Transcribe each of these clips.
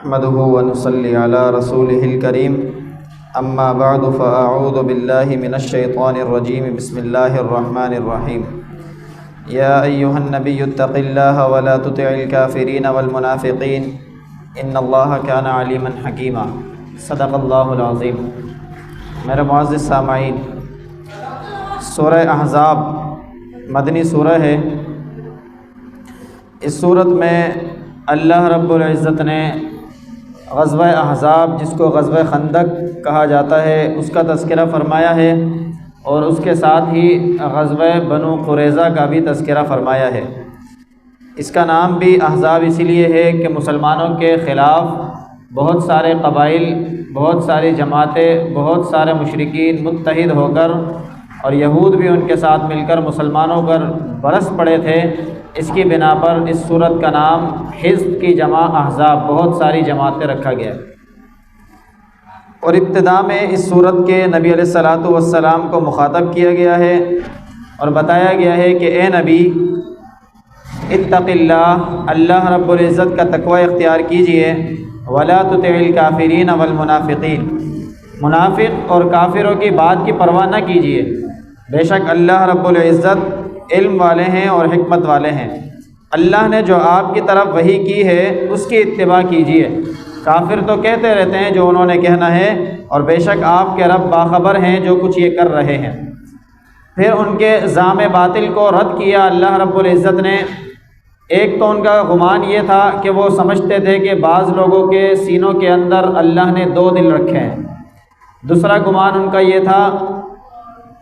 نحمده ونصلي على رسوله الكريم اما بعد فاعوذ بالله من الشيطان الرجيم بسم الله الرحمن الرحيم يا ايها النبي اتق الله ولا تطع الكافرين والمنافقين ان الله كان عليما حكيما صدق اللہ العظیم۔ میرے معزز سامعین، سورہ احزاب مدنی سورہ ہے۔ اس صورت میں اللہ رب العزت نے غزوہ احزاب، جس کو غزوہ خندق کہا جاتا ہے، اس کا تذکرہ فرمایا ہے، اور اس کے ساتھ ہی غزوہ بنو قریظہ کا بھی تذکرہ فرمایا ہے۔ اس کا نام بھی احزاب اسی لیے ہے کہ مسلمانوں کے خلاف بہت سارے قبائل، بہت ساری جماعتیں، بہت سارے مشرکین متحد ہو کر، اور یہود بھی ان کے ساتھ مل کر مسلمانوں پر برس پڑے تھے۔ اس کی بنا پر اس سورت کا نام حزب کی جمع احزاب، بہت ساری جماعتیں رکھا گیا۔ اور ابتدا میں اس سورت کے نبی علیہ الصلاۃ والسلام کو مخاطب کیا گیا ہے اور بتایا گیا ہے کہ اے نبی، اتق اللہ، اللہ رب العزت کا تقوی اختیار کیجئے، ولا تطع الکافرین والمنافقین، منافق اور کافروں کی بات کی پرواہ نہ کیجئے، بے شک اللہ رب العزت علم والے ہیں اور حکمت والے ہیں۔ اللہ نے جو آپ کی طرف وحی کی ہے اس کی اتباع کیجئے۔ کافر تو کہتے رہتے ہیں جو انہوں نے کہنا ہے، اور بے شک آپ کے رب باخبر ہیں جو کچھ یہ کر رہے ہیں۔ پھر ان کے زعم باطل کو رد کیا اللہ رب العزت نے۔ ایک تو ان کا گمان یہ تھا کہ وہ سمجھتے تھے کہ بعض لوگوں کے سینوں کے اندر اللہ نے 2 دل رکھے ہیں۔ دوسرا گمان ان کا یہ تھا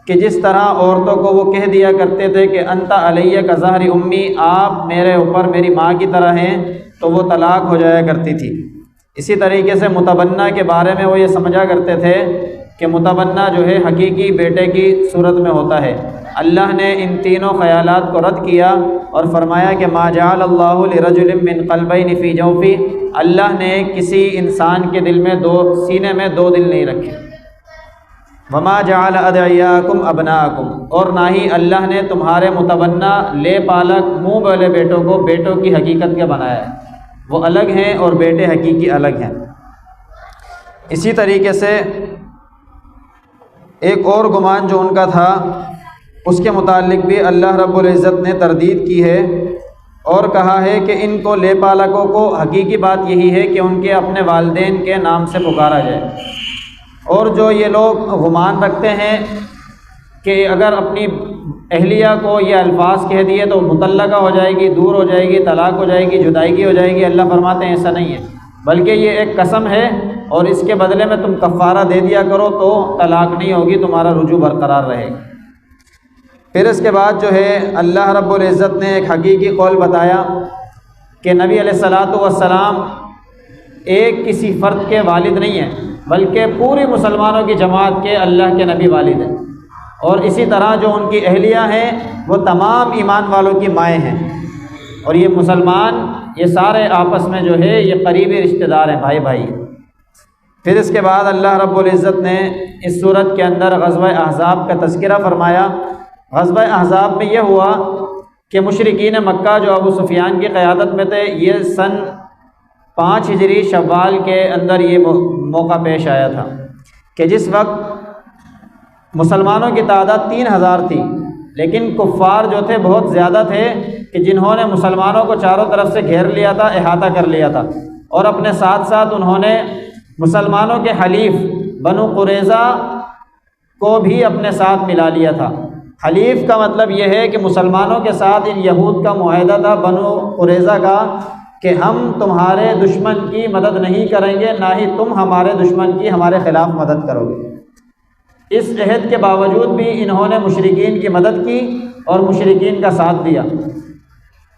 کہ جس طرح عورتوں کو وہ کہہ دیا کرتے تھے کہ انت علیہ کا ظہر امی، آپ میرے اوپر میری ماں کی طرح ہیں، تو وہ طلاق ہو جایا کرتی تھی۔ اسی طریقے سے متبنہ کے بارے میں وہ یہ سمجھا کرتے تھے کہ متبنہ جو ہے حقیقی بیٹے کی صورت میں ہوتا ہے۔ اللہ نے ان تینوں خیالات کو رد کیا اور فرمایا کہ ما جعل اللہ لرجل من قلبین فی جوفی، اللہ نے کسی انسان کے دل میں سینے میں 2 دل نہیں رکھے۔ وما جعل ادعیاکم ابناکم، اور نہ ہی اللہ نے تمہارے متبنہ لے پالک منہ والے بیٹوں کو بیٹوں کی حقیقت کے بنایا ہے، وہ الگ ہیں اور بیٹے حقیقی الگ ہیں۔ اسی طریقے سے ایک اور گمان جو ان کا تھا، اس کے متعلق بھی اللہ رب العزت نے تردید کی ہے اور کہا ہے کہ ان کو لے پالکوں کو حقیقی بات یہی ہے کہ ان کے اپنے والدین کے نام سے پکارا جائے۔ اور جو یہ لوگ گمان رکھتے ہیں کہ اگر اپنی اہلیہ کو یہ الفاظ کہہ دیے تو مطلقہ ہو جائے گی، دور ہو جائے گی، طلاق ہو جائے گی، جدائیگی ہو جائے گی، اللہ فرماتے ہیں ایسا نہیں ہے، بلکہ یہ ایک قسم ہے، اور اس کے بدلے میں تم کفارہ دے دیا کرو تو طلاق نہیں ہوگی، تمہارا رجوع برقرار رہے گا۔ پھر اس کے بعد جو ہے اللہ رب العزت نے ایک حقیقی قول بتایا کہ نبی علیہ الصلاۃ والسلام ایک کسی فرد کے والد نہیں ہیں، بلکہ پوری مسلمانوں کی جماعت کے اللہ کے نبی والد ہیں، اور اسی طرح جو ان کی اہلیہ ہیں وہ تمام ایمان والوں کی مائیں ہیں، اور یہ مسلمان یہ سارے آپس میں جو ہے یہ قریبی رشتہ دار ہیں، بھائی بھائی۔ پھر اس کے بعد اللہ رب العزت نے اس صورت کے اندر غزوہ احزاب کا تذکرہ فرمایا۔ غزوہ احزاب میں یہ ہوا کہ مشرکین مکہ جو ابو سفیان کی قیادت میں تھے، یہ سن 5 ہجری شوال کے اندر یہ موقع پیش آیا تھا کہ جس وقت مسلمانوں کی تعداد 3000 تھی، لیکن کفار جو تھے بہت زیادہ تھے، کہ جنہوں نے مسلمانوں کو چاروں طرف سے گھیر لیا تھا، احاطہ کر لیا تھا، اور اپنے ساتھ ساتھ انہوں نے مسلمانوں کے حلیف بنو قریظہ کو بھی اپنے ساتھ ملا لیا تھا۔ حلیف کا مطلب یہ ہے کہ مسلمانوں کے ساتھ ان یہود کا معاہدہ تھا بنو قریظہ کا کہ ہم تمہارے دشمن کی مدد نہیں کریں گے، نہ ہی تم ہمارے دشمن کی ہمارے خلاف مدد کرو گے۔ اس عہد کے باوجود بھی انہوں نے مشرکین کی مدد کی اور مشرکین کا ساتھ دیا۔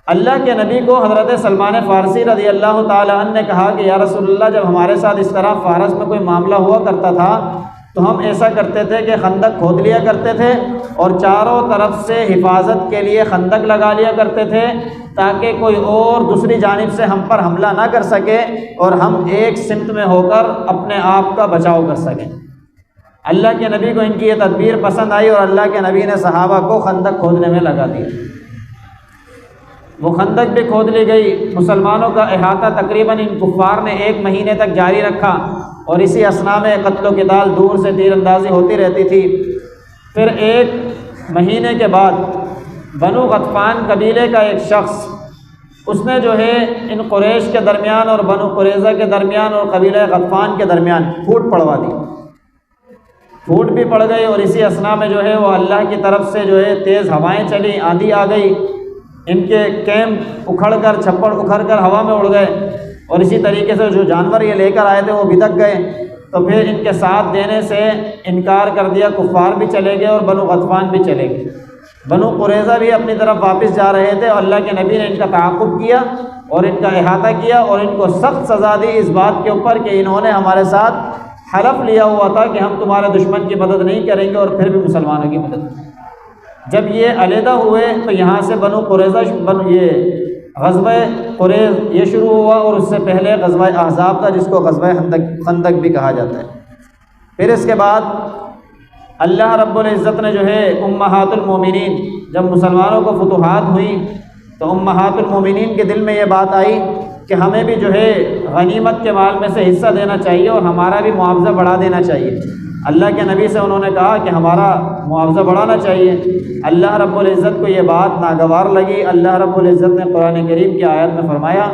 اللہ کے نبی کو حضرت سلمان فارسی رضی اللہ تعالی عنہ نے کہا کہ یا رسول اللہ، جب ہمارے ساتھ اس طرح فارس میں کوئی معاملہ ہوا کرتا تھا تو ہم ایسا کرتے تھے کہ خندق کھود لیا کرتے تھے اور چاروں طرف سے حفاظت کے لیے خندق لگا لیا کرتے تھے، تاکہ کوئی اور دوسری جانب سے ہم پر حملہ نہ کر سکے اور ہم ایک سمت میں ہو کر اپنے آپ کا بچاؤ کر سکیں۔ اللہ کے نبی کو ان کی یہ تدبیر پسند آئی اور اللہ کے نبی نے صحابہ کو خندق کھودنے میں لگا دیا۔ وہ خندق بھی کھود لی گئی، مسلمانوں کا احاطہ تقریباً ان کفار نے 1 مہینے تک جاری رکھا، اور اسی اثناء میں قتل و قتال، دور سے تیر اندازی ہوتی رہتی تھی۔ پھر 1 مہینے کے بعد بنو غطفان قبیلے کا ایک شخص، اس نے جو ہے ان قریش کے درمیان اور بنو قریظہ کے درمیان اور قبیلہ غطفان کے درمیان پھوٹ پڑوا دی۔ پھوٹ بھی پڑ گئی، اور اسی اثناء میں جو ہے وہ اللہ کی طرف سے جو ہے تیز ہوائیں چلی، آندھی آ گئی، ان کے کیمپ اکھڑ کر، چھپڑ اکھڑ کر ہوا میں اڑ گئے، اور اسی طریقے سے جو جانور یہ لے کر آئے تھے وہ بھٹک گئے۔ تو پھر ان کے ساتھ دینے سے انکار کر دیا، کفار بھی چلے گئے اور بنو غطفان بھی چلے گئے۔ بنو قریظہ بھی اپنی طرف واپس جا رہے تھے، اور اللہ کے نبی نے ان کا تعاقب کیا اور ان کا احاطہ کیا، اور ان کو سخت سزا دی اس بات کے اوپر کہ انہوں نے ہمارے ساتھ حلف لیا ہوا تھا کہ ہم تمہارے دشمن کی مدد نہیں کریں گے، اور پھر بھی مسلمانوں کی مدد کریں۔ جب یہ علیحدہ ہوئے تو یہاں سے بنو قریظہ یہ غزوہ قریظ یہ شروع ہوا، اور اس سے پہلے غزوہ احزاب تھا جس کو غزوہ خندق بھی کہا جاتا ہے۔ پھر اس کے بعد اللہ رب العزت نے جو ہے امہات المومنین، جب مسلمانوں کو فتوحات ہوئیں تو امہات المومنین کے دل میں یہ بات آئی کہ ہمیں بھی جو ہے غنیمت کے مال میں سے حصہ دینا چاہیے، اور ہمارا بھی معاوضہ بڑھا دینا چاہیے۔ اللہ کے نبی سے انہوں نے کہا کہ ہمارا معاوضہ بڑھانا چاہیے۔ اللہ رب العزت کو یہ بات ناگوار لگی۔ اللہ رب العزت نے قرآن کریم کی آیت میں فرمایا،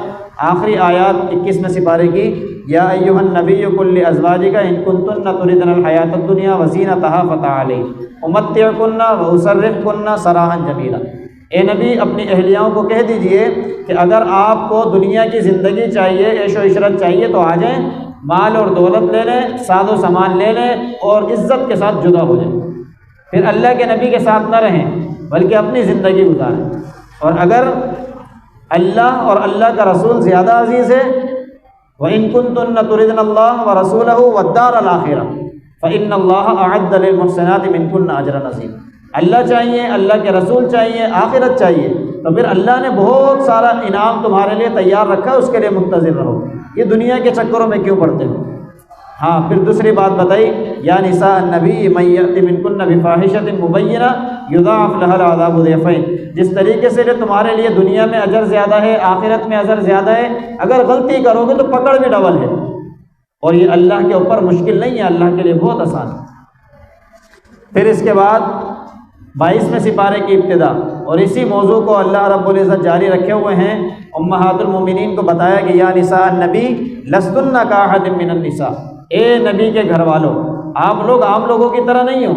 آخری آیات 21 سپارے کی، یا ایھا النبی قل لازواجک ان کنتن تردن الحیاۃ الدنیا وزینتہا فتعالین امتعکن واسرحکن سراحا جمیلا۔ اے نبی، اپنی اہلیاؤں کو کہہ دیجئے کہ اگر آپ کو دنیا کی زندگی چاہیے، عیش و عشرت چاہیے تو آ جائیں، مال اور دولت لے لیں، ساز و سامان لے لیں، اور عزت کے ساتھ جدا ہو جائیں۔ پھر اللہ کے نبی کے ساتھ نہ رہیں بلکہ اپنی زندگی گزاریں، اور اگر اللہ اور اللہ کا رسول زیادہ عزیز ہے، وَإِن كُنتُنَّ تُرِدْنَ اللَّهَ وَرَسُولَهُ وَالدَّارَ الْآخِرَةَ فَإِنَّ اللَّهَ أَعَدَّ لِلْمُحْسِنَاتِ مِنكُنَّ أَجْرًا عَظِيمًا۔ اللہ چاہیے، اللہ کے رسول چاہیے، آخرت چاہیے، تو پھر اللہ نے بہت سارا انعام تمہارے لیے تیار رکھا ہے، اس کے لیے منتظر رہو، یہ دنیا کے چکروں میں کیوں پڑتے ہو۔ ہاں، پھر دوسری بات بتائی، یا نساء النبی من یأت منکن بفاحشۃ مبینہ یضاعف لها العذاب ضعفین۔ جس طریقے سے تمہارے لیے دنیا میں اجر زیادہ ہے، آخرت میں اجر زیادہ ہے، اگر غلطی کرو گے تو پکڑ بھی ڈبل ہے، اور یہ اللہ کے اوپر مشکل نہیں ہے، اللہ کے لیے بہت آسان ہے۔ پھر اس کے بعد 22ویں سپارے کی ابتدا، اور اسی موضوع کو اللہ رب العزت جاری رکھے ہوئے ہیں۔ امہات المومنین کو بتایا کہ یا نساء النبی لستن کاحد من النساء، اے نبی کے گھر والوں، آپ لوگ عام لوگوں کی طرح نہیں ہو،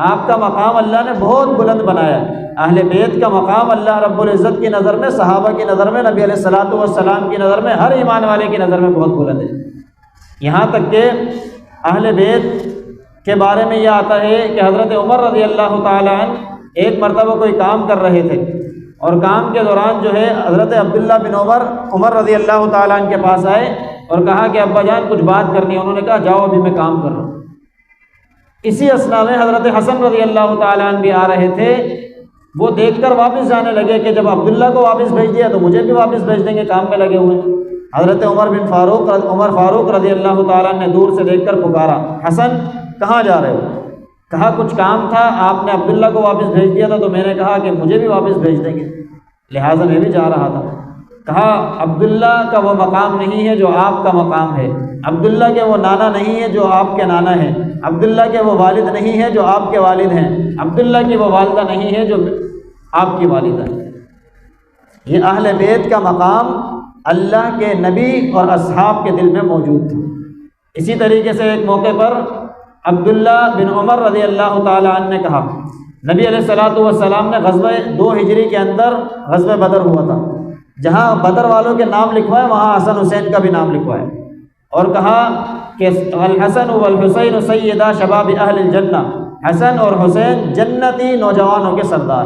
آپ کا مقام اللہ نے بہت بلند بنایا ہے۔ اہل بیت کا مقام اللہ رب العزت کی نظر میں، صحابہ کی نظر میں، نبی علیہ الصلوۃ والسلام کی نظر میں، ہر ایمان والے کی نظر میں بہت بلند ہے۔ یہاں تک کہ اہل بیت کے بارے میں یہ آتا ہے کہ حضرت عمر رضی اللہ تعالیٰ عنہ ایک مرتبہ کوئی کام کر رہے تھے، اور کام کے دوران جو ہے حضرت عبداللہ بن عمر رضی اللہ تعالیٰ عنہ کے پاس آئے اور کہا کہ ابا جان کچھ بات کرنی ہے۔ انہوں نے کہا جاؤ، ابھی میں کام کر رہا ہوں۔ اسی اثناء میں حضرت حسن رضی اللہ تعالیٰ عنہ بھی آ رہے تھے، وہ دیکھ کر واپس جانے لگے کہ جب عبداللہ کو واپس بھیج دیا تو مجھے بھی واپس بھیج دیں گے، کام میں لگے ہوئے ہیں۔ حضرت عمر فاروق رضی اللہ تعالیٰ عنہ نے دور سے دیکھ کر پکارا، حسن کہاں جا رہے ہو؟ کہا کچھ کام تھا، آپ نے عبداللہ کو واپس بھیج دیا تھا تو میں نے کہا کہ مجھے بھی واپس بھیج دیں گے، لہٰذا میں بھی جا رہا تھا۔ کہا عبداللہ کا وہ مقام نہیں ہے جو آپ کا مقام ہے، عبداللہ کے وہ نانا نہیں ہے جو آپ کے نانا ہیں، عبداللہ کے وہ والد نہیں ہے جو آپ کے والد ہیں، عبداللہ کی وہ والدہ نہیں ہے جو آپ کی والدہ ہے۔ یہ اہل بیت کا مقام اللہ کے نبی اور اصحاب کے دل میں موجود تھا۔ اسی طریقے سے ایک موقع پر عبداللہ بن عمر رضی اللہ تعالیٰ عنہ نے کہا، نبی علیہ الصلوۃ والسلام نے غزوہ 2 ہجری کے اندر غزوہ بدر ہوا تھا، جہاں بدر والوں کے نام لکھوائے وہاں حسن حسین کا بھی نام لکھوائے، اور کہا کہ الحسن والحسین سیدا شباب اہل الجنہ، حسن اور حسین جنتی نوجوانوں کے سردار۔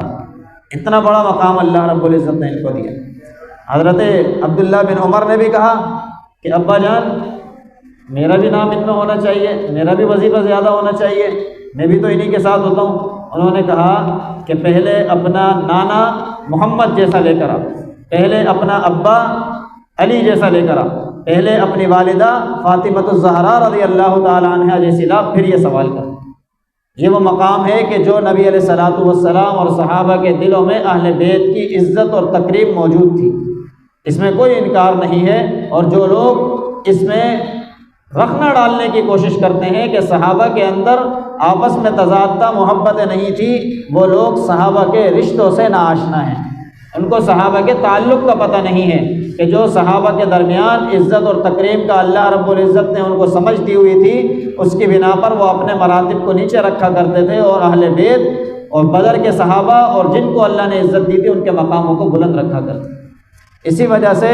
اتنا بڑا مقام اللہ رب العزت نے ان کو دیا۔ حضرت عبداللہ بن عمر نے بھی کہا کہ ابا جان میرا بھی نام ان میں ہونا چاہیے، میرا بھی وظیفہ زیادہ ہونا چاہیے، میں بھی تو انہی کے ساتھ ہوتا ہوں۔ انہوں نے کہا کہ پہلے اپنا نانا محمد جیسا لے کر آ، پہلے اپنا ابا علی جیسا لے کر آ، پہلے اپنی والدہ فاطمۃ الزہرا رضی اللہ تعالیٰ عنہا جیسی لا، پھر یہ سوال کر۔ یہ وہ مقام ہے کہ جو نبی علیہ الصلوۃ والسلام اور صحابہ کے دلوں میں اہل بیت کی عزت اور تکریم موجود تھی، اس میں کوئی انکار نہیں ہے۔ اور جو لوگ اس میں رخنہ ڈالنے کی کوشش کرتے ہیں کہ صحابہ کے اندر آپس میں تضادہ محبتیں نہیں تھی، وہ لوگ صحابہ کے رشتوں سے ناآشنا ہیں، ان کو صحابہ کے تعلق کا پتہ نہیں ہے کہ جو صحابہ کے درمیان عزت اور تکریم کا اللہ رب العزت نے ان کو سمجھ دی ہوئی تھی، اس کی بنا پر وہ اپنے مراتب کو نیچے رکھا کرتے تھے، اور اہل بیت اور بدر کے صحابہ اور جن کو اللہ نے عزت دی تھی ان کے مقاموں کو بلند رکھا کرتے تھے۔ اسی وجہ سے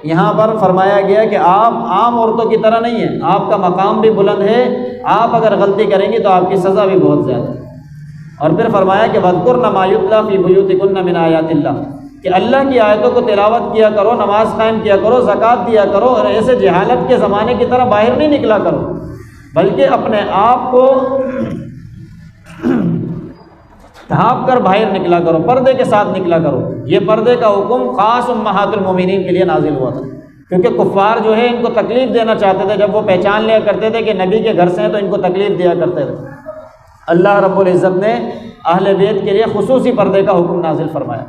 یہاں پر فرمایا گیا کہ آپ عام عورتوں کی طرح نہیں ہیں، آپ کا مقام بھی بلند ہے، آپ اگر غلطی کریں گی تو آپ کی سزا بھی بہت زیادہ ہے۔ اور پھر فرمایا کہ وَاذْكُرْنَ مَا يُتْلَىٰ فِي بُيُوتِكُنَّ مِنْ آيَاتِ اللَّهِ، کہ اللہ کی آیتوں کو تلاوت کیا کرو، نماز قائم کیا کرو، زکوٰۃ دیا کرو، اور ایسے جہالت کے زمانے کی طرح باہر نہیں نکلا کرو، بلکہ اپنے آپ کو ڈھانپ کر باہر نکلا کرو، پردے کے ساتھ نکلا کرو۔ یہ پردے کا حکم خاص امہات المومنین کے لیے نازل ہوا تھا، کیونکہ کفار جو ہے ان کو تکلیف دینا چاہتے تھے، جب وہ پہچان لیا کرتے تھے کہ نبی کے گھر سے ہیں تو ان کو تکلیف دیا کرتے تھے۔ اللہ رب العزت نے اہل بیت کے لیے خصوصی پردے کا حکم نازل فرمایا۔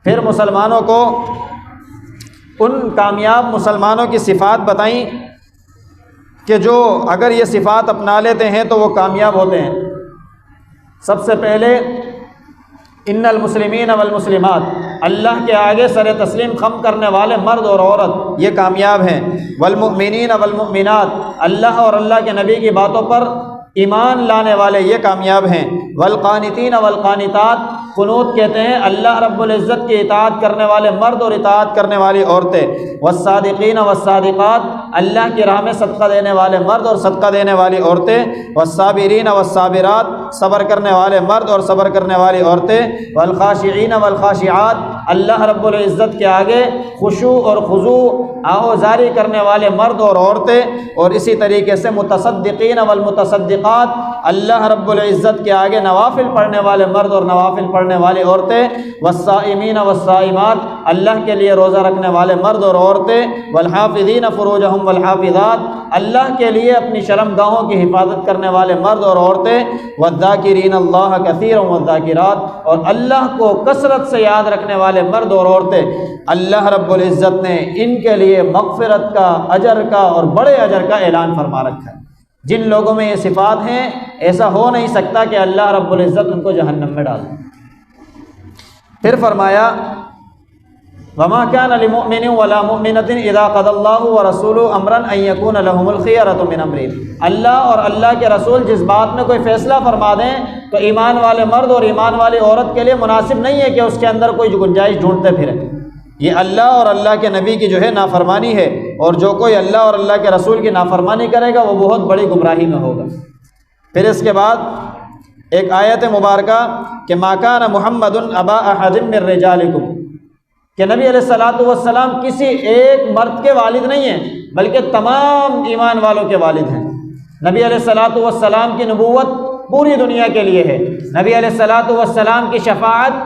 پھر مسلمانوں کو ان کامیاب مسلمانوں کی صفات بتائیں کہ جو اگر یہ صفات اپنا لیتے ہیں تو وہ کامیاب ہوتے ہیں۔ سب سے پہلے ان المسلمین والمسلمات، اللہ کے آگے سر تسلیم خم کرنے والے مرد اور عورت یہ کامیاب ہیں۔ والمؤمنین والمؤمنات، اللہ اور اللہ کے نبی کی باتوں پر ایمان لانے والے یہ کامیاب ہیں۔ والقانتین والقانتات، قنوت کہتے ہیں اللہ رب العزت کی اطاعت کرنے والے مرد اور اطاعت کرنے والی عورتیں۔ والصادقین والصادقات، اللہ کی راہ میں صدقہ دینے والے مرد اور صدقہ دینے والی عورتیں۔ والصابرین والصابرات، صبر کرنے والے مرد اور صبر کرنے والی عورتیں۔ والخاشعین والخاشعات، اللہ رب العزت کے آگے خشوع اور خضوع آہوازاری کرنے والے مرد اور عورتیں۔ اور اسی طریقے سے متصدقین والمتصدقات، اللہ رب العزت کے آگے نوافل پڑھنے والے مرد اور نوافل پڑھنے والی عورتیں۔ والصائمین والصائمات، اللہ کے لیے روزہ رکھنے والے مرد اور عورتیں۔ والحافظین فروجہم والحافظات، اللہ کے لیے اپنی شرم گاہوں کی حفاظت کرنے والے مرد اور عورتیں۔ والذاکرین اللہ کثیرا والذاکرات، اور اللہ کو کثرت سے یاد رکھنے والے مرد اور عورتیں۔ اللہ رب العزت نے ان کے لیے مغفرت کا، اجر کا اور بڑے اجر کا اعلان فرما رکھا ہے۔ جن لوگوں میں یہ صفات ہیں، ایسا ہو نہیں سکتا کہ اللہ رب العزت ان کو جہنم میں ڈال دے۔ پھر فرمایا وَمَا كَانَ لِمُؤْمِنٍ وَلَا مُؤْمِنَةٍ إِذَا قَضَى اللَّهُ وَرَسُولُهُ أَمْرًا أَن يَكُونَ لَهُمُ الْخِيَرَةُ مِنْ أَمْرِهِمْ، اللہ اور اللہ کے رسول جس بات میں کوئی فیصلہ فرما دیں تو ایمان والے مرد اور ایمان والی عورت کے لیے مناسب نہیں ہے کہ اس کے اندر کوئی گنجائش ڈھونڈتے پھرے۔ یہ اللہ اور اللہ کے نبی کی جو ہے نافرمانی ہے، اور جو کوئی اللہ اور اللہ کے رسول کی نافرمانی کرے گا وہ بہت بڑی گمراہی میں ہوگا۔ پھر اس کے بعد ایک آیت مبارکہ کہ ما کان محمد ابا احد من رجالکم، کہ نبی علیہ الصلوۃ والسلام کسی ایک مرد کے والد نہیں ہیں بلکہ تمام ایمان والوں کے والد ہیں۔ نبی علیہ الصلوۃ والسلام کی نبوت پوری دنیا کے لیے ہے، نبی علیہ الصلوۃ والسلام کی شفاعت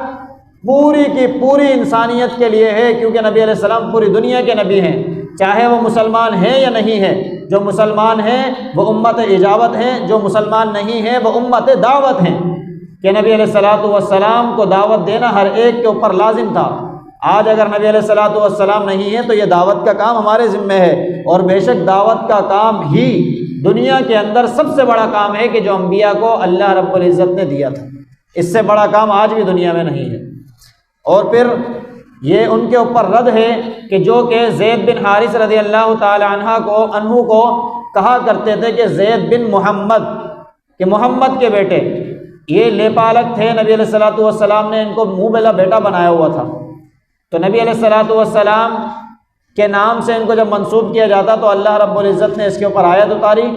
پوری کی پوری انسانیت کے لیے ہے، کیونکہ نبی علیہ السلام پوری دنیا کے نبی ہیں، چاہے وہ مسلمان ہیں یا نہیں ہیں۔ جو مسلمان ہیں وہ امت اجابت ہیں، جو مسلمان نہیں ہیں وہ امت دعوت ہیں، کہ نبی علیہ الصلوۃ والسلام کو دعوت دینا ہر ایک کے اوپر لازم تھا۔ آج اگر نبی علیہ الصلوۃ والسلام نہیں ہے تو یہ دعوت کا کام ہمارے ذمہ ہے، اور بے شک دعوت کا کام ہی دنیا کے اندر سب سے بڑا کام ہے کہ جو انبیاء کو اللہ رب العزت نے دیا تھا، اس سے بڑا کام آج بھی دنیا میں نہیں ہے۔ اور پھر یہ ان کے اوپر رد ہے کہ جو کہ زید بن حارث رضی اللہ تعالی عنہ کو کہا کرتے تھے کہ زید بن محمد، کہ محمد کے بیٹے، یہ لیپالک تھے، نبی علیہ الصلوۃ والسلام نے ان کو منہ بلا بیٹا بنایا ہوا تھا، تو نبی علیہ الصلوۃ والسلام کے نام سے ان کو جب منسوب کیا جاتا تو اللہ رب العزت نے اس کے اوپر آیت اتاری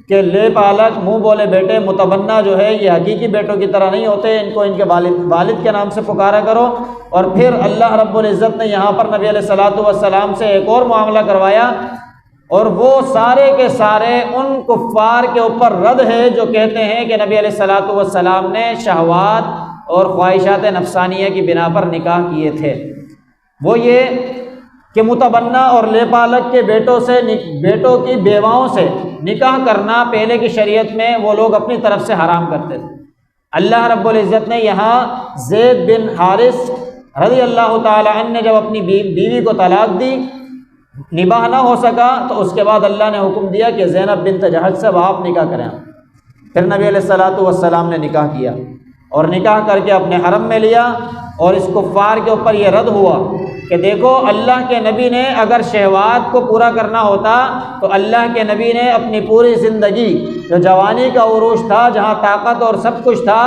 کہ لیپالک منہ بولے بیٹے متبنہ جو ہے یہ حقیقی بیٹوں کی طرح نہیں ہوتے، ان کو ان کے والد کے نام سے پکارا کرو۔ اور پھر اللہ رب العزت نے یہاں پر نبی علیہ الصلوۃ والسلام سے ایک اور معاملہ کروایا، اور وہ سارے کے سارے ان کفار کے اوپر رد ہے جو کہتے ہیں کہ نبی علیہ الصلوۃ والسلام نے شہوات اور خواہشات نفسانیہ کی بنا پر نکاح کیے تھے۔ وہ یہ کہ متبنہ اور لیپالک کے بیٹوں کی بیواؤں سے نکاح کرنا پہلے کی شریعت میں وہ لوگ اپنی طرف سے حرام کرتے تھے، اللہ رب العزت نے یہاں زید بن حارث رضی اللہ تعالی عنہ نے جب اپنی بیوی کو طلاق دی، نباہ نہ ہو سکا، تو اس کے بعد اللہ نے حکم دیا کہ زینب بنت جحش سے آپ نکاح کریں۔ پھر نبی علیہ الصلوۃ والسلام نے نکاح کیا اور نکاح کر کے اپنے حرم میں لیا، اور اس کفار کے اوپر یہ رد ہوا کہ دیکھو اللہ کے نبی نے اگر شہوات کو پورا کرنا ہوتا تو اللہ کے نبی نے اپنی پوری زندگی جو جوانی کا عروج تھا، جہاں طاقت اور سب کچھ تھا،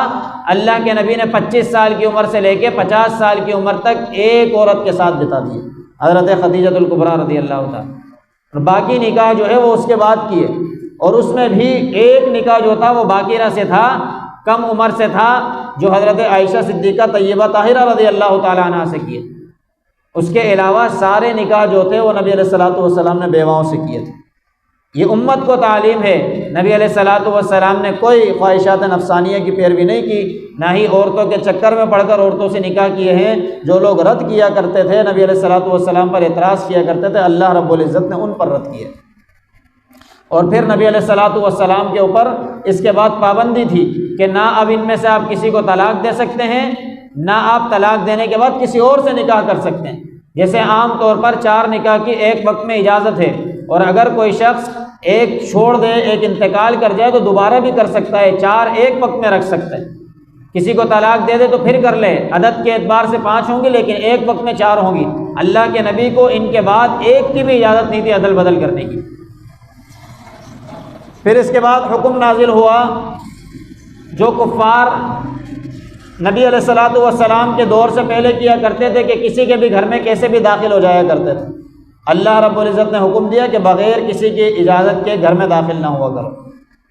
اللہ کے نبی نے 25 سال کی عمر سے لے کے 50 سال کی عمر تک ایک عورت کے ساتھ بتا دی، حضرت خدیجہ الکبریٰ رضی اللہ تعالیٰ، اور باقی نکاح جو ہے وہ اس کے بعد کیے، اور اس میں بھی ایک نکاح جو تھا وہ باقیرہ سے تھا، کم عمر سے تھا، جو حضرت عائشہ صدیقہ طیبہ طاہرہ رضی اللہ تعالیٰ عنہ سے کیے۔ اس کے علاوہ سارے نکاح جو تھے وہ نبی علیہ الصلوۃ والسلام نے بیواؤں سے کیے تھے۔ یہ امت کو تعلیم ہے، نبی علیہ الصلوۃ والسلام نے کوئی خواہشات نفسانیہ کی پیروی نہیں کی، نہ ہی عورتوں کے چکر میں پڑھ کر عورتوں سے نکاح کیے ہیں۔ جو لوگ رد کیا کرتے تھے، نبی علیہ الصلوۃ والسلام پر اعتراض کیا کرتے تھے، اللہ رب العزت نے ان پر رد کیا۔ اور پھر نبی علیہ الصلوۃ والسلام کے اوپر اس کے بعد پابندی تھی کہ نہ اب ان میں سے آپ کسی کو طلاق دے سکتے ہیں، نہ آپ طلاق دینے کے بعد کسی اور سے نکاح کر سکتے ہیں۔ جیسے عام طور پر 4 نکاح کی ایک وقت میں اجازت ہے، اور اگر کوئی شخص ایک چھوڑ دے، ایک انتقال کر جائے تو دوبارہ بھی کر سکتا ہے، 4 ایک وقت میں رکھ سکتا ہے۔ کسی کو طلاق دے دے تو پھر کر لے، عدد کے اعتبار سے 5 ہوں گی لیکن ایک وقت میں 4 ہوں گی۔ اللہ کے نبی کو ان کے بعد ایک کی بھی اجازت نہیں تھی عدل بدل کرنے کی۔ پھر اس کے بعد حکم نازل ہوا، جو کفار نبی علیہ الصلوۃ والسلام کے دور سے پہلے کیا کرتے تھے کہ کسی کے بھی گھر میں کیسے بھی داخل ہو جایا کرتے تھے، اللہ رب العزت نے حکم دیا کہ بغیر کسی کی اجازت کے گھر میں داخل نہ ہوا کرو۔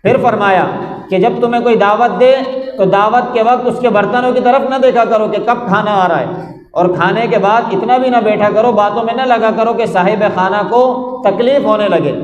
پھر فرمایا کہ جب تمہیں کوئی دعوت دے تو دعوت کے وقت اس کے برتنوں کی طرف نہ دیکھا کرو کہ کب کھانا آ رہا ہے، اور کھانے کے بعد اتنا بھی نہ بیٹھا کرو، باتوں میں نہ لگا کرو کہ صاحب خانہ کو تکلیف ہونے لگے۔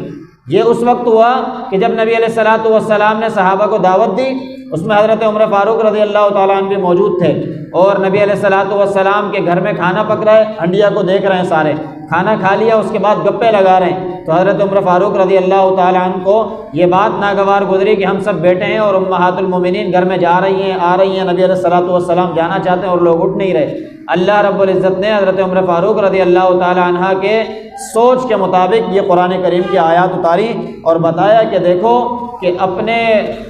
یہ اس وقت ہوا کہ جب نبی علیہ الصلوۃ والسلام نے صحابہ کو دعوت دی، اس میں حضرت عمر فاروق رضی اللہ تعالیٰ عنہ بھی موجود تھے، اور نبی علیہ الصلوۃ والسلام کے گھر میں کھانا پک رہا ہے، ہنڈیا کو دیکھ رہے ہیں، سارے کھانا کھا لیا، اس کے بعد گپے لگا رہے ہیں۔ تو حضرت عمر فاروق رضی اللہ تعالیٰ عنہ کو یہ بات ناگوار گزری کہ ہم سب بیٹھے ہیں اور امہات المومنین گھر میں جا رہی ہیں، آ رہی ہیں، نبی علیہ الصلوۃ والسلام جانا چاہتے ہیں اور لوگ اٹھ نہیں رہے۔ اللہ رب العزت نے حضرت عمر فاروق رضی اللہ تعالیٰ عنہ کے سوچ کے مطابق یہ قرآن کریم کی آیات اتاری اور بتایا کہ دیکھو کہ اپنے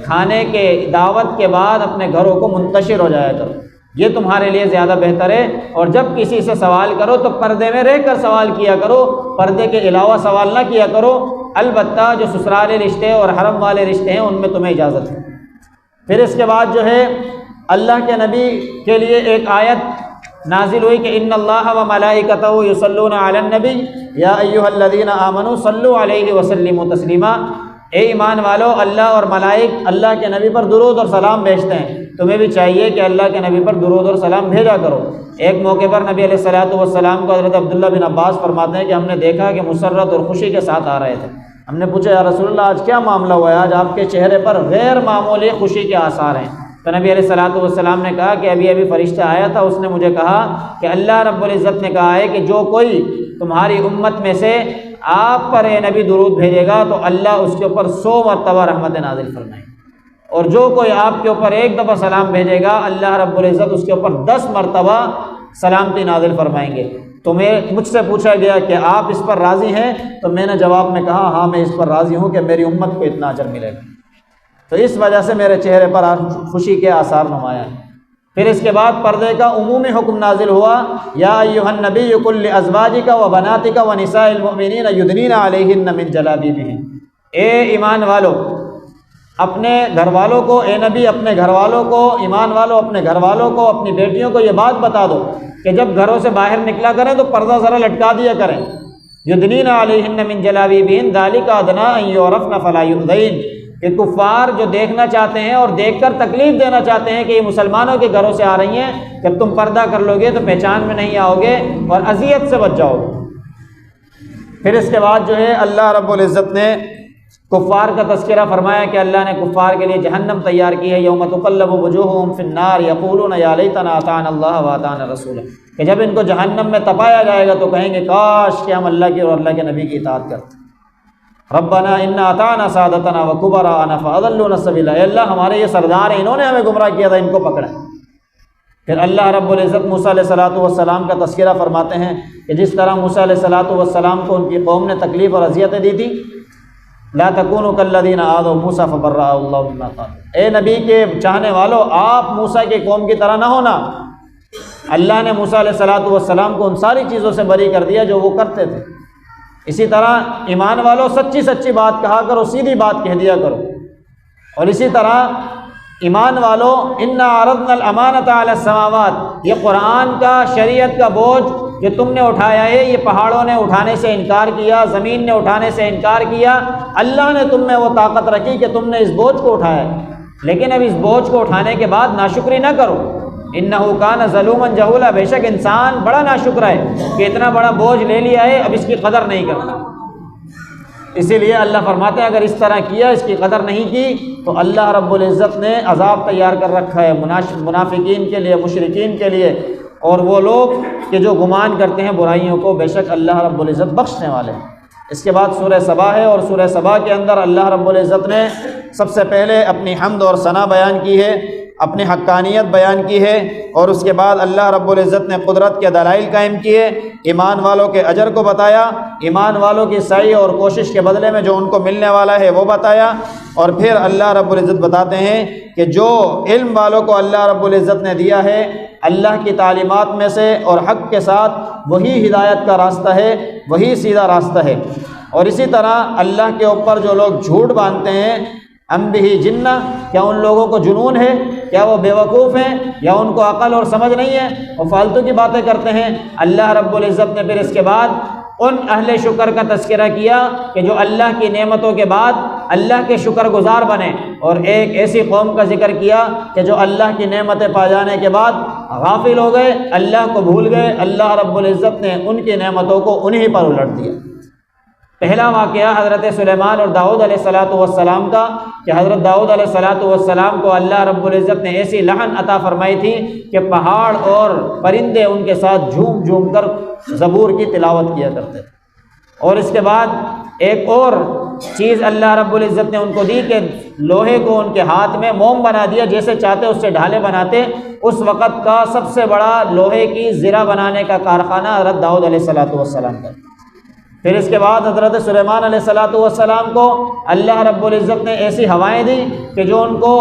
کھانے کے دعوت کے بعد اپنے گھروں کو منتشر ہو جایا کرو، یہ تمہارے لیے زیادہ بہتر ہے، اور جب کسی سے سوال کرو تو پردے میں رہ کر سوال کیا کرو، پردے کے علاوہ سوال نہ کیا کرو، البتہ جو سسرالی رشتے اور حرم والے رشتے ہیں ان میں تمہیں اجازت ہے۔ پھر اس کے بعد جو ہے اللہ کے نبی کے لیے ایک آیت نازل ہوئی کہ ان اللہ و ملائکتہ یصلون علی النبی یا ایھا الذین آمنوا صلوا علیہ وسلموا تسلیما، اے ایمان والو، اللہ اور ملائک اللہ کے نبی پر درود اور سلام بھیجتے ہیں، تمہیں بھی چاہیے کہ اللہ کے نبی پر درود اور سلام بھیجا کرو۔ ایک موقع پر نبی علیہ الصلوۃ والسلام کو حضرت عبداللہ بن عباس فرماتے ہیں کہ ہم نے دیکھا کہ مسرت اور خوشی کے ساتھ آ رہے تھے۔ ہم نے پوچھا یا رسول اللہ آج کیا معاملہ ہوا ہے، آج آپ کے چہرے پر غیر معمولی خوشی کے آثار ہیں؟ تو نبی علیہ الصلوۃ والسلام نے کہا کہ ابھی فرشتہ آیا تھا، اس نے مجھے کہا کہ اللہ رب العزت نے کہا ہے کہ جو کوئی تمہاری امت میں سے آپ پر اے نبی درود بھیجے گا تو اللہ اس کے اوپر 100 مرتبہ رحمت نازل فرمائے، اور جو کوئی آپ کے اوپر ایک دفعہ سلام بھیجے گا اللہ رب العزت اس کے اوپر 10 مرتبہ سلامتی نازل فرمائیں گے۔ تو مجھ سے پوچھا گیا کہ آپ اس پر راضی ہیں؟ تو میں نے جواب میں کہا ہاں میں اس پر راضی ہوں کہ میری امت کو اتنا اجر ملے گا، تو اس وجہ سے میرے چہرے پر خوشی کے آثار نمایاں ہیں۔ پھر اس کے بعد پردے کا عمومی حکم نازل ہوا، یا ایھا النبی قل لازواجک و بناتک و نساء المؤمنین یدنین علیہن من جلابیبہن، اے ایمان والو اپنے گھر والوں کو، اے نبی اپنے گھر والوں کو، ایمان والو اپنے گھر والوں کو، اپنی بیٹیوں کو یہ بات بتا دو کہ جب گھروں سے باہر نکلا کریں تو پردہ ذرا لٹکا دیا کریں۔ یدنین علیہن من جلابیبہن ذالک ادنیٰ ان یعرفن فلا یؤذین، کہ کفار جو دیکھنا چاہتے ہیں اور دیکھ کر تکلیف دینا چاہتے ہیں کہ یہ مسلمانوں کے گھروں سے آ رہی ہیں، جب تم پردہ کر لو گے تو پہچان میں نہیں آؤ گے اور اذیت سے بچ جاؤ گے۔ پھر اس کے بعد جو ہے اللہ رب العزت نے کفار کا تذکرہ فرمایا کہ اللہ نے کفار کے لیے جہنم تیار کی ہے، یوم تقلب وجوہہم فی النار یقولون یا لیتنا اطعنا اللہ واطعنا الرسول، کہ جب ان کو جہنم میں تپایا جائے گا تو کہیں گے کاش کہ ہم اللہ کی اور اللہ کے نبی کی اطاعت کرتے۔ ربنا انا اطعنا سادتنا وکبراءنا فاضلونا السبیل، اے اللہ ہمارے یہ سردار ہیں، انہوں نے ہمیں گمراہ کیا تھا، ان کو پکڑا۔ پھر اللہ رب العزت موسیٰ علیہ السلام کا تذکرہ فرماتے ہیں کہ جس طرح موسیٰ علیہ السلام کو ان کی قوم نے تکلیف اور اذیتیں دی تھی، لا تکونوا کالذین آذوا موسیٰ فبرأہ اللہ مما قالوا، اے نبی کے چاہنے والوں آپ موسیٰ کی قوم کی طرح نہ ہونا۔ اللہ نے موسیٰ علیہ السلام کو ان ساری چیزوں سے بری کر دیا جو وہ کرتے تھے۔ اسی طرح ایمان والوں سچی سچی بات کہا کرو، سیدھی بات کہہ دیا کرو۔ اور اسی طرح ایمان والوں انا عرضنا الامانۃ علی السماوات، یہ قرآن کا شریعت کا بوجھ جو تم نے اٹھایا ہے، یہ پہاڑوں نے اٹھانے سے انکار کیا، زمین نے اٹھانے سے انکار کیا، اللہ نے تم میں وہ طاقت رکھی کہ تم نے اس بوجھ کو اٹھایا، لیکن اب اس بوجھ کو اٹھانے کے بعد ناشکری نہ کرو۔ انہ کان ظلوما جہولا، بے شک انسان بڑا ناشکر ہے کہ اتنا بڑا بوجھ لے لیا ہے، اب اس کی قدر نہیں کرتا۔ اسی لیے اللہ فرماتے ہیں اگر اس طرح کیا، اس کی قدر نہیں کی، تو اللہ رب العزت نے عذاب تیار کر رکھا ہے منافقین کے لیے، مشرکین کے لیے، اور وہ لوگ کہ جو گمان کرتے ہیں برائیوں کو، بے شک اللہ رب العزت بخشنے والے ہیں۔ اس کے بعد سورہ سبا ہے، اور سورہ سبا کے اندر اللہ رب العزت نے سب سے پہلے اپنی حمد اور ثنا بیان کی ہے، اپنی حقانیت بیان کی ہے، اور اس کے بعد اللہ رب العزت نے قدرت کے دلائل قائم کیے، ایمان والوں کے اجر کو بتایا، ایمان والوں کی سعی اور کوشش کے بدلے میں جو ان کو ملنے والا ہے وہ بتایا، اور پھر اللہ رب العزت بتاتے ہیں کہ جو علم والوں کو اللہ رب العزت نے دیا ہے اللہ کی تعلیمات میں سے اور حق کے ساتھ، وہی ہدایت کا راستہ ہے، وہی سیدھا راستہ ہے۔ اور اسی طرح اللہ کے اوپر جو لوگ جھوٹ باندھتے ہیں، ام بہ جنہ، کیا ان لوگوں کو جنون ہے، کیا وہ بے وقوف ہیں، یا ان کو عقل اور سمجھ نہیں ہے، وہ فالتو کی باتیں کرتے ہیں۔ اللہ رب العزت نے پھر اس کے بعد ان اہل شکر کا تذکرہ کیا کہ جو اللہ کی نعمتوں کے بعد اللہ کے شکر گزار بنے، اور ایک ایسی قوم کا ذکر کیا کہ جو اللہ کی نعمتیں پا جانے کے بعد غافل ہو گئے، اللہ کو بھول گئے، اللہ رب العزت نے ان کی نعمتوں کو انہی پر الٹ دیا۔ پہلا واقعہ حضرت سلیمان اور داؤد علیہ السلام کا، کہ حضرت داؤد علیہ السلام کو اللہ رب العزت نے ایسی لحن عطا فرمائی تھی کہ پہاڑ اور پرندے ان کے ساتھ جھوم جھوم کر زبور کی تلاوت کیا کرتے تھے۔ اور اس کے بعد ایک اور چیز اللہ رب العزت نے ان کو دی کہ لوہے کو ان کے ہاتھ میں موم بنا دیا، جیسے چاہتے اس سے ڈھالے بناتے۔ اس وقت کا سب سے بڑا لوہے کی زرہ بنانے کا کارخانہ حضرت داؤد علیہ السلام کا۔ پھر اس کے بعد حضرت سلیمان علیہ السلام کو اللہ رب العزت نے ایسی ہوائیں دی کہ جو ان کو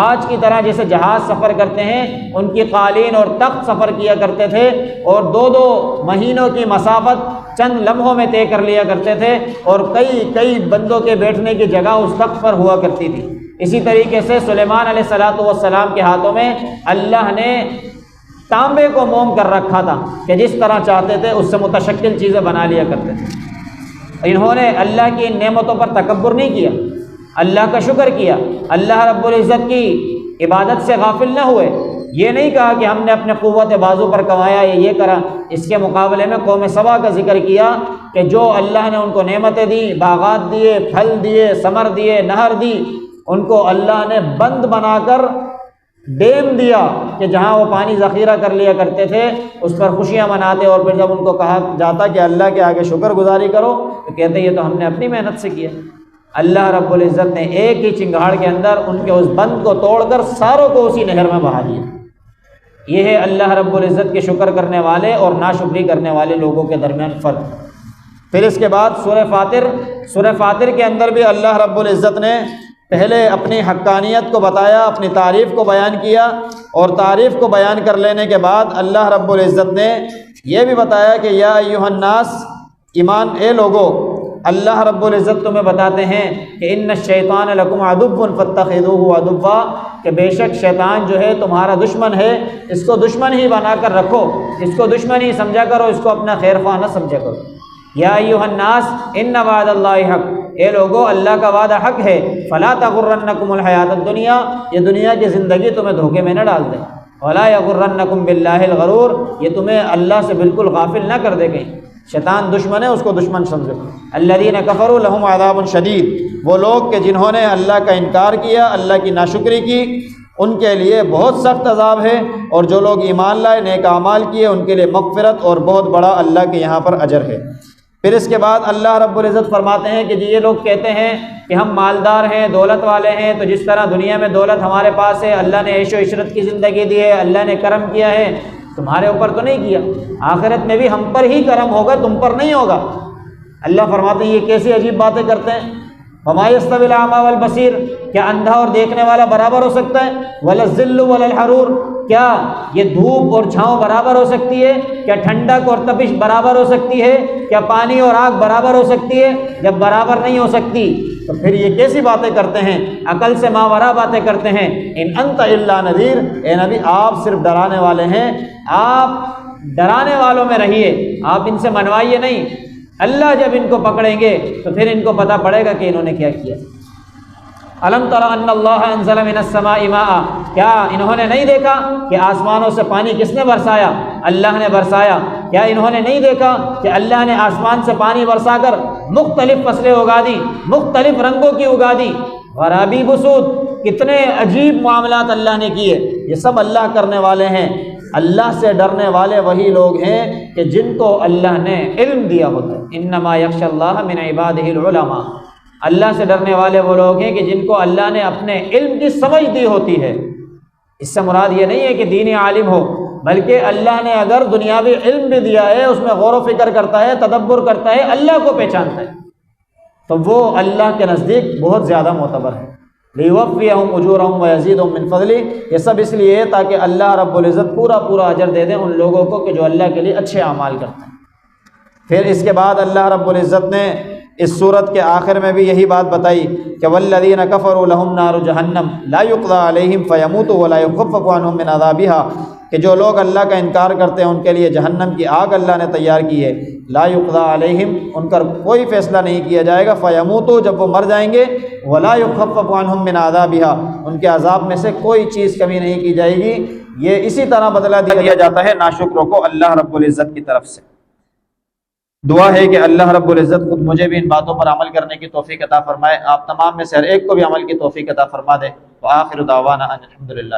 آج کی طرح جیسے جہاز سفر کرتے ہیں، ان کی قالین اور تخت سفر کیا کرتے تھے، اور 2 مہینوں کی مسافت چند لمحوں میں طے کر لیا کرتے تھے، اور کئی بندوں کے بیٹھنے کی جگہ اس تخت پر ہوا کرتی تھی۔ اسی طریقے سے سلیمان علیہ السلام کے ہاتھوں میں اللہ نے تانبے کو موم کر رکھا تھا کہ جس طرح چاہتے تھے اس سے متشکل چیزیں بنا لیا کرتے تھے۔ انہوں نے اللہ کی ان نعمتوں پر تکبر نہیں کیا، اللہ کا شکر کیا، اللہ رب العزت کی عبادت سے غافل نہ ہوئے۔ یہ نہیں کہا کہ ہم نے اپنے قوت بازو پر کمایا یا یہ کرا۔ اس کے مقابلے میں قوم سبا کا ذکر کیا کہ جو اللہ نے ان کو نعمتیں دی، باغات دیے، پھل دیے، ثمر دیے، نہر دی، ان کو اللہ نے بند بنا کر ڈیم دیا کہ جہاں وہ پانی ذخیرہ کر لیا کرتے تھے اس پر خوشیاں مناتے، اور پھر جب ان کو کہا جاتا کہ اللہ کے آگے شکر گزاری کرو تو کہتے یہ تو ہم نے اپنی محنت سے کیا۔ اللہ رب العزت نے ایک ہی چنگاڑ کے اندر ان کے اس بند کو توڑ کر ساروں کو اسی نہر میں بہا دیا۔ یہ ہے اللہ رب العزت کے شکر کرنے والے اور ناشکری کرنے والے لوگوں کے درمیان فرق۔ پھر اس کے بعد سورہ فاطر کے اندر بھی اللہ رب العزت نے پہلے اپنی حقانیت کو بتایا، اپنی تعریف کو بیان کیا، اور تعریف کو بیان کر لینے کے بعد اللہ رب العزت نے یہ بھی بتایا کہ یا ایھا الناس، ایمان اے لوگو، اللہ رب العزت تمہیں بتاتے ہیں کہ ان الشیطان لکم عدو فاتخذوہ عدوا، کہ بے شک شیطان جو ہے تمہارا دشمن ہے، اس کو دشمن ہی بنا کر رکھو، اس کو دشمن ہی سمجھا کرو، اس کو اپنا خیر خواہ نہ سمجھا کرو۔ یا ایھا الناس ان وعد اللہ حق، اے لوگو اللہ کا وعدہ حق ہے، فلا تغرنکم الحیات الدنیا، یہ دنیا کی زندگی تمہیں دھوکے میں نہ ڈال دے، ولا یغرنکم باللہ الغرور، یہ تمہیں اللہ سے بالکل غافل نہ کر دے کہیں۔ شیطان دشمن ہے، اس کو دشمن سمجھو۔ الذین کفروا لہم عذاب شدید، وہ لوگ کہ جنہوں نے اللہ کا انکار کیا، اللہ کی ناشکری کی، ان کے لیے بہت سخت عذاب ہے، اور جو لوگ ایمان لائے، نیک اعمال کیے، ان کے لیے مغفرت اور بہت بڑا اللہ کے یہاں پر اجر ہے۔ پھر اس کے بعد اللہ رب العزت فرماتے ہیں کہ یہ لوگ کہتے ہیں کہ ہم مالدار ہیں، دولت والے ہیں، تو جس طرح دنیا میں دولت ہمارے پاس ہے، اللہ نے عیش و عشرت کی زندگی دی ہے، اللہ نے کرم کیا ہے، تمہارے اوپر تو نہیں کیا، آخرت میں بھی ہم پر ہی کرم ہوگا، تم پر نہیں ہوگا۔ اللہ فرماتے ہیں یہ کیسی عجیب باتیں کرتے ہیں۔ وما یستوی الاعمی والبصیر، کیا اندھا اور دیکھنے والا برابر ہو سکتا ہے؟ ولا الظل ولا الحرور، کیا یہ دھوپ اور چھاؤں برابر ہو سکتی ہے؟ کیا ٹھنڈک اور تپش برابر ہو سکتی ہے؟ کیا پانی اور آگ برابر ہو سکتی ہے؟ جب برابر نہیں ہو سکتی تو پھر یہ کیسی باتیں کرتے ہیں، عقل سے ماورا باتیں کرتے ہیں۔ ان انت الا نذیر، اے نبی آپ صرف ڈرانے والے ہیں، آپ ڈرانے والوں میں رہیے، آپ ان سے منوائیے نہیں۔ اللہ جب ان کو پکڑیں گے تو پھر ان کو پتہ پڑے گا کہ انہوں نے کیا کیا۔ الم تر ان اللہ انزل من السماء ماء، کیا انہوں نے نہیں دیکھا کہ آسمانوں سے پانی کس نے برسایا؟ اللہ نے برسایا۔ کیا انہوں نے نہیں دیکھا کہ اللہ نے آسمان سے پانی برسا کر مختلف فصلیں اگا دی، مختلف رنگوں کی اگا دی؟ غرابی بسود، کتنے عجیب معاملات اللہ نے کیے۔ یہ سب اللہ کرنے والے ہیں۔ اللہ سے ڈرنے والے وہی لوگ ہیں کہ جن کو اللہ نے علم دیا ہوتا ہے۔ انما یخشی اللہ من عبادہ العلماء، اللہ سے ڈرنے والے وہ لوگ ہیں کہ جن کو اللہ نے اپنے علم کی سمجھ دی ہوتی ہے۔ اس سے مراد یہ نہیں ہے کہ دینی عالم ہو، بلکہ اللہ نے اگر دنیاوی علم بھی دیا ہے، اس میں غور و فکر کرتا ہے، تدبر کرتا ہے، اللہ کو پہچانتا ہے، تو وہ اللہ کے نزدیک بہت زیادہ معتبر ہے۔ لیوفیہم اجورہم ویزیدہم من فضلہ، یہ سب اس لیے ہے تاکہ اللہ رب العزت پورا اجر دے دیں ان لوگوں کو کہ جو اللہ کے لیے اچھے اعمال کرتے ہیں۔ پھر اس کے بعد اللہ رب العزت نے اس صورت کے آخر میں بھی یہی بات بتائی کہ والذین کفروا لہم نار جہنم لا یقضی علیہم فیموتوا ولا یخفف عنہم من عذابہا، کہ جو لوگ اللہ کا انکار کرتے ہیں ان کے لیے جہنم کی آگ اللہ نے تیار کی ہے۔ لا یقضی علیہم، ان کا کوئی فیصلہ نہیں کیا جائے گا، فیموتوا، جب وہ مر جائیں گے، ولا یخفف عنہم من عذابہا، ان کے عذاب میں سے کوئی چیز کمی نہیں کی جائے گی۔ یہ اسی طرح بدلہ دیا جاتا ہے ناشکروں کو اللہ رب العزت کی طرف سے۔ دعا ہے کہ اللہ رب العزت خود مجھے بھی ان باتوں پر عمل کرنے کی توفیق عطا فرمائے، آپ تمام میں سے ہر ایک کو بھی عمل کی توفیق عطا فرما دے۔ وآخر دعوانا ان الحمدللہ۔